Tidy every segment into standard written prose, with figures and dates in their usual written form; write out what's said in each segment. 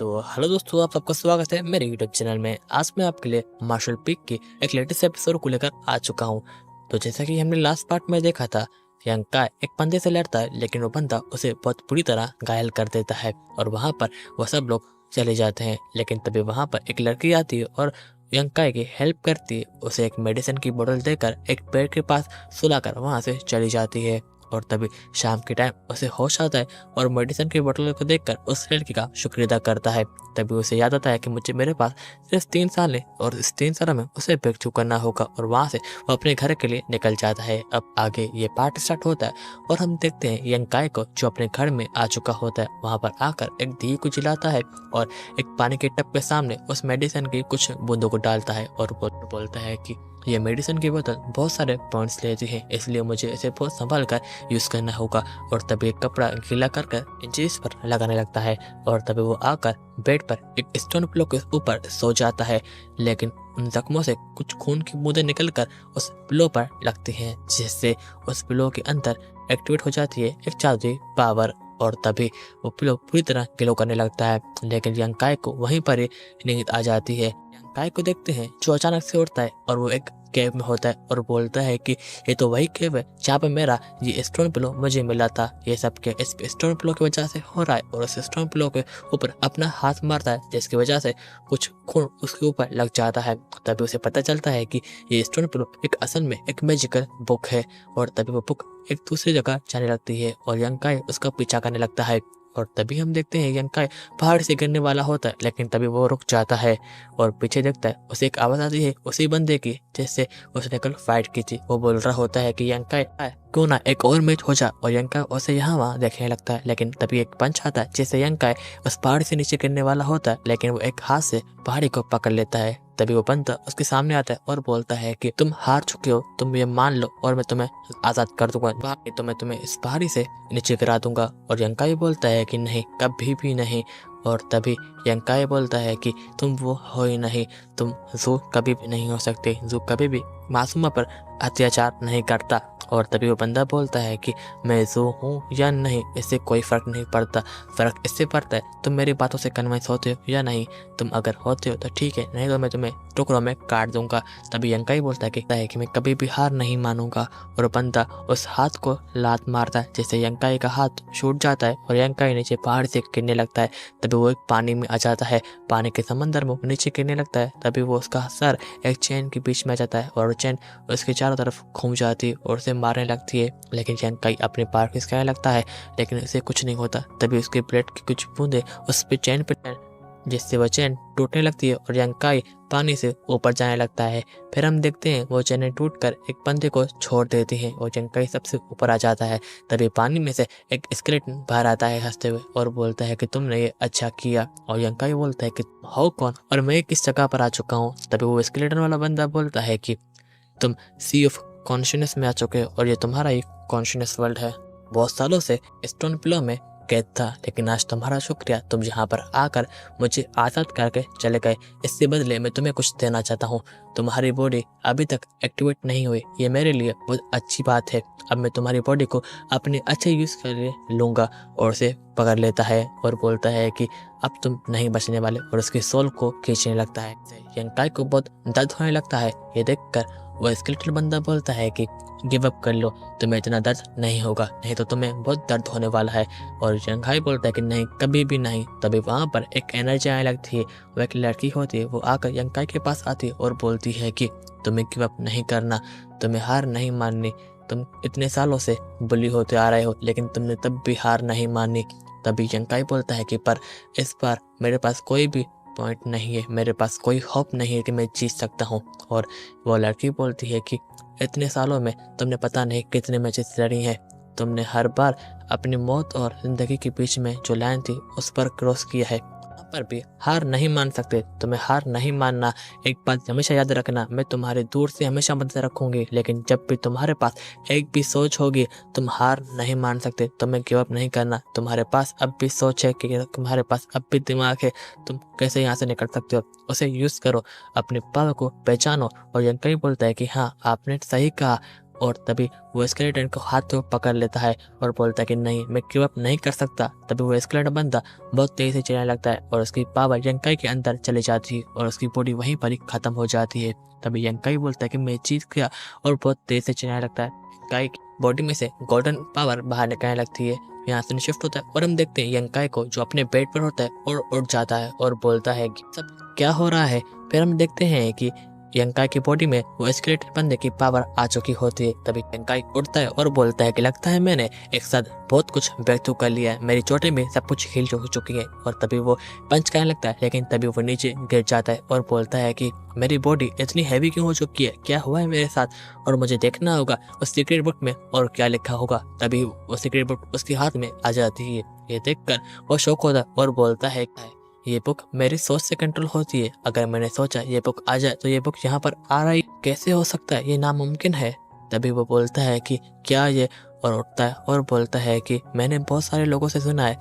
तो हेलो दोस्तों, आप सबका स्वागत है मेरे यूट्यूब चैनल में। आज मैं आपके लिए मार्शल पीक की एक लेटेस्ट एपिसोड को लेकर आ चुका हूँ। तो जैसा कि हमने लास्ट पार्ट में देखा था, यंग काय एक बंदे से लड़ता है, लेकिन वो बंदा उसे बहुत बुरी तरह घायल कर देता है और वहाँ पर वह सब लोग चले जाते हैं। लेकिन तभी वहाँ पर एक लड़की आती है और यंग काय की हेल्प करती है, उसे एक मेडिसिन की बोतल देकर एक पेड़ के पास सुलाकर वहाँ से चली जाती है। और तभी शाम के टाइम उसे होश आता है और मेडिसिन की बोतल को देखकर उस लड़की का शुक्रिया अदा करता है। तभी उसे याद आता है कि मुझे मेरे पास सिर्फ 3 साल है और इस 3 साल में उसे ब्रेक थ्रू करना होगा और वहाँ से वो अपने घर के लिए निकल जाता है। अब आगे ये पार्ट स्टार्ट होता है और हम देखते हैं यंग काय को, जो अपने घर में आ चुका होता है, वहाँ पर आकर एक दिए को जलाता है और एक पानी के टब के सामने उस मेडिसिन की कुछ बूंदों को डालता है और बोलता है कि ये मेडिसिन की बोतल बहुत सारे पॉइंट्स लेती है, इसलिए मुझे इसे बहुत संभाल कर यूज़ करना होगा। और तभी एक कपड़ा गीला कर इंचेस पर लगाने लगता है और तभी वो आकर बेड पर एक स्टोन पिलो के ऊपर सो जाता है। लेकिन उन जख्मों से कुछ खून की बूंदें निकलकर उस पिलो पर लगती हैं, जिससे उस पिलो के अंदर एक्टिवेट हो जाती है एक जादुई पावर और तभी वो पिलो पूरी तरह ग्लो करने लगता है। लेकिन यंग काय को वहीं पर ही नींद आ जाती है। यंग काय को देखते हैं जो अचानक से उठता है और वो एक केव में होता है और बोलता है कि ये तो वही केव है जहाँ पे मेरा ये स्टोन पिलो मुझे मिला था। ये सब के इस स्टोन पिलो की वजह से हो रहा है और उस स्टोन पिलो के ऊपर अपना हाथ मारता है, जिसकी वजह से कुछ खून उसके ऊपर लग जाता है। तभी उसे पता चलता है कि ये स्टोन पिलो एक असल में एक मैजिकल बुक है और तभी वो बुक एक दूसरी जगह जाने लगती है और यंग काय उसका पीछा करने लगता है। और तभी हम देखते हैं यंग काय पहाड़ से गिरने वाला होता है, लेकिन तभी वो रुक जाता है और पीछे देखता है उसे एक आवाज़ आती है उसी बंदे की जिससे उसने कल फाइट की थी। वो बोल रहा होता है कि यंग काय क्यों ना एक और मैच हो जा, और यंग काय उसे यहाँ वहाँ देखने लगता है। लेकिन तभी एक पंच आता है जिससे यंग काय उस पहाड़ से नीचे गिरने वाला होता है, लेकिन वो एक हाथ से पहाड़ी को पकड़ लेता है। तभी वो बंदा उसके सामने आता है और बोलता है कि तुम हार चुके हो, तुम ये मान लो और मैं तुम्हें आज़ाद कर दूंगा, बाकी तो मैं तुम्हें इस पहाड़ी से नीचे गिरा दूंगा। और यंग काय बोलता है कि नहीं, कभी भी नहीं। और तभी यंग काय बोलता है कि तुम वो हो ही नहीं, तुम जू कभी भी नहीं हो सकते, जू कभी भी मासूमा पर अत्याचार नहीं करता। और तभी वो बंदा बोलता है कि मैं जू हूँ या नहीं इससे कोई फ़र्क नहीं पड़ता, फ़र्क इससे पड़ता है तुम मेरी बातों से कन्विंस होते हो या नहीं। तुम अगर होते हो तो ठीक है, नहीं तो मैं तुम्हें टुकड़ों में काट दूंगा। तभी यंग काय बोलता है कि मैं कभी भी हार नहीं मानूंगा और बंदा उस हाथ को लात मारता है, जिससे यंग काय का हाथ छूट जाता है और यंग काय नीचे पहाड़ से गिरने लगता है। तभी वो एक पानी में आ जाता है, पानी के समंदर में नीचे गिरने लगता है। तभी वो उसका सर एक चैन के बीच में आ जाता है और चैन उसके चारों तरफ घूम जाती है और उसे मारने लगती है। लेकिन यंग काय अपने पार खिसकाने लगता है, लेकिन उसे कुछ नहीं होता। तभी उसके ब्लड की कुछ बूंदे उस पे चैन पे, जिससे वह चैन टूटने लगती है और यंग काय पानी से ऊपर जाने लगता है। फिर हम देखते हैं वो चैनें टूटकर एक बंदे को छोड़ देती हैं और यंग काय सबसे ऊपर आ जाता है। तभी पानी में से एक स्केलेटन बाहर आता है हंसते हुए और बोलता है कि तुमने ये अच्छा किया। और यंग काय बोलता है कि हो कौन और मैं किस जगह पर आ चुका हूँ। तभी वो स्केलेटन वाला बंदा बोलता है कि तुम सी ऑफ कॉन्शियसनेस में आ चुके हो और ये तुम्हारा ही कॉन्शियसनेस वर्ल्ड है। बहुत सालों से स्टोन पिलो में कैद था, लेकिन आज तुम्हारा शुक्रिया, तुम यहाँ पर आकर मुझे आज़ाद करके चले गए। इससे बदले मैं तुम्हें कुछ देना चाहता हूँ। तुम्हारी बॉडी अभी तक एक्टिवेट नहीं हुई, ये मेरे लिए बहुत अच्छी बात है। अब मैं तुम्हारी बॉडी को अपने अच्छे यूज़ के लिए लूँगा। और उसे पकड़ लेता है और बोलता है कि अब तुम नहीं बचने वाले और उसकी सोल को खींचने लगता है। यंग काय को बहुत दर्द होने लगता है। ये देखकर वो स्केलेटन बंदा बोलता है कि गिव अप कर लो, तुम्हें इतना दर्द नहीं होगा, नहीं तो तुम्हें बहुत दर्द होने वाला है। और यंग काय बोलता है कि नहीं, कभी भी नहीं। तभी वहाँ पर एक एनर्जी आने लगती है, वो एक लड़की होती है, वो आकर यंग काय के पास आती है और बोलती है कि तुम्हें गिव अप नहीं करना, तुम्हें हार नहीं माननी। तुम इतने सालों से बुली होते आ रहे हो, लेकिन तुमने तब भी हार नहीं मानी। तभी यंग काय बोलता है कि पर इस बार मेरे पास कोई भी पॉइंट नहीं है, मेरे पास कोई होप नहीं है कि मैं जीत सकता हूँ। और वो लड़की बोलती है कि इतने सालों में तुमने पता नहीं कितने मैचेस लड़ी हैं, तुमने हर बार अपनी मौत और ज़िंदगी के बीच में जो लाइन थी उस पर क्रॉस किया है, यहाँ पर भी हार नहीं मान सकते, तुम्हें हार नहीं मानना। एक बात हमेशा याद रखना, मैं तुम्हारे दूर से हमेशा मदद रखूंगी, लेकिन जब भी तुम्हारे पास एक भी सोच होगी, तुम हार नहीं मान सकते, तुम्हें गिव अप नहीं करना। तुम्हारे पास अब भी सोच है कि तुम्हारे पास अब भी दिमाग है, तुम कैसे यहाँ से निकल सकते हो, उसे यूज़ करो, अपने पावर को पहचानो। और यंग काय बोलता है कि हाँ, आपने सही कहा, और तभी वो स्केलेटन को हाथ में पकड़ लेता है और बोलता है कि नहीं, मैं गिव अप नहीं कर सकता। तभी वो स्केलेटन बंदा बहुत तेजी से चलने लगता है और उसकी पावर यंकाई के अंदर चली जाती है और उसकी बॉडी वहीं पर ही खत्म हो जाती है। तभी यंकाई बोलता है कि मैं जीत गया और बहुत तेज से चलने लगता है। यंकाई की बॉडी में से गोल्डन पावर बाहर निकलने लगती है। यहाँ से शिफ्ट होता है और हम देखते हैं यंकाई को जो अपने बेड पर होता है और उठ जाता है और बोलता है कि सब क्या हो रहा है। फिर हम देखते हैं कि यंकाई की बॉडी में वो स्केलेटन बंदे की पावर आ चुकी होती है। तभी यंकाई उठता है और बोलता है कि लगता है मैंने एक साथ बहुत कुछ व्यक्त कर लिया है, मेरी चोटी में सब कुछ हिल हो चुकी है। और तभी वो पंच करने लगता है, लेकिन तभी वो नीचे गिर जाता है और बोलता है कि मेरी बॉडी इतनी हैवी क्यों हो चुकी है, क्या हुआ है मेरे साथ और मुझे देखना होगा उस सीक्रेट बुक में और क्या लिखा होगा। तभी वो सीक्रेट बुक उसके हाथ में आ जाती है। ये देखकर वो शौक होता है और बोलता है ये बुक मेरी सोच से कंट्रोल होती है, अगर मैंने सोचा ये बुक आ जाए तो ये बुक यहाँ पर आ रही कैसे हो सकता है, ये नामुमकिन है। तभी वो बोलता है कि क्या ये, और उठता है और बोलता है कि मैंने बहुत सारे लोगों से सुना है,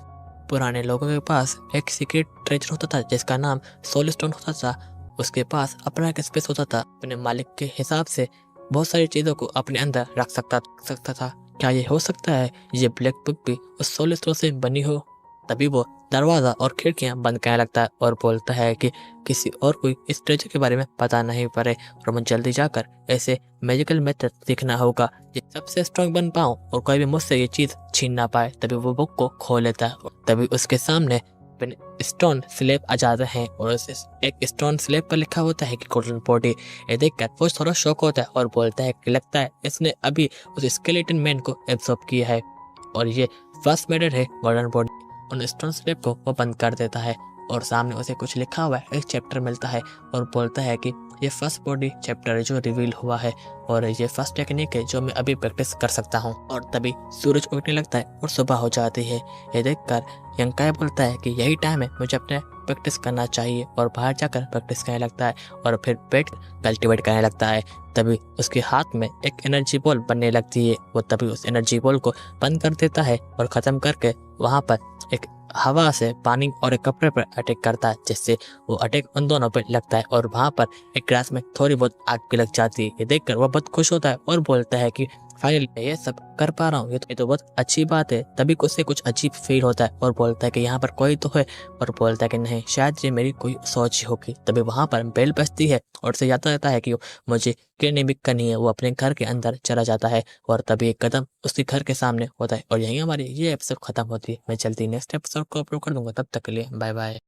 पुराने लोगों के पास एक सीक्रेट ट्रेजर होता था जिसका नाम सोल स्टोन होता था। उसके पास अपना एक स्पेस होता था, अपने मालिक के हिसाब से बहुत सारी चीज़ों को अपने अंदर रख सकता था। क्या ये हो सकता है ये ब्लैक बुक भी उस सोल स्टोन से बनी हो। तभी वो दरवाज़ा और खिड़कियां बंद करने लगता है और बोलता है कि किसी और कोई इस ट्रेजर के बारे में पता नहीं पड़े और मुझे जल्दी जाकर ऐसे मैजिकल मेथड सीखना होगा जिस सबसे स्ट्रांग बन पाऊँ और कोई भी मुझसे ये चीज़ छीन ना पाए। तभी वो बुक को खोल लेता है। तभी उसके सामने स्टोन स्लेब आ जाते हैं और उस एक स्टोन स्लेब पर लिखा होता है कि गोल्डन बॉडी। ये देखकर वो थोड़ा शौक होता है और बोलता है कि लगता है इसने अभी उस स्केलेटन मैन को एब्सॉर्ब किया है और ये फर्स्ट मेथड है गोल्डन बॉडी। उन स्टोन स्लेब को वो बंद कर देता है और सामने उसे कुछ लिखा हुआ है, एक चैप्टर मिलता है और बोलता है कि ये फर्स्ट बॉडी चैप्टर है जो रिवील हुआ है और ये फर्स्ट टेक्निक है जो मैं अभी प्रैक्टिस कर सकता हूँ। और तभी सूरज उगने लगता है और सुबह हो जाती है। ये देखकर यंकाई बोलता है कि यही टाइम है, मुझे अपने प्रैक्टिस करना चाहिए और बाहर जाकर प्रैक्टिस करने लगता है और फिर पेट कल्टीवेट करने लगता है। तभी उसके हाथ में एक एनर्जी बॉल बनने लगती है। वो तभी उस एनर्जी बॉल को बंद कर देता है और ख़त्म करके वहाँ पर एक हवा से पानी और एक कपड़े पर अटैक करता है, जिससे वो अटैक उन दोनों पर लगता है और वहाँ पर एक ग्लास में थोड़ी बहुत आग भी लग जाती है। ये देखकर वो बहुत खुश होता है और बोलता है कि फाइनली ये सब कर पा रहा हूँ, ये तो बहुत अच्छी बात है। तभी उससे कुछ अजीब फील होता है और बोलता है कि यहाँ पर कोई तो है और बोलता है कि नहीं, शायद ये मेरी कोई सोच ही होगी। तभी वहाँ पर बेल बजती है और उसे याद रहता है कि मुझे क्लिनिक करनी है। वो अपने घर के अंदर चला जाता है और तभी एक कदम उसके घर के सामने होता है और यहीं हमारी ये एपिसोड खत्म होती है। मैं जल्दी नेक्स्ट एपिसोड को अपलोड कर दूंगा, तब तक के लिए बाय बाय।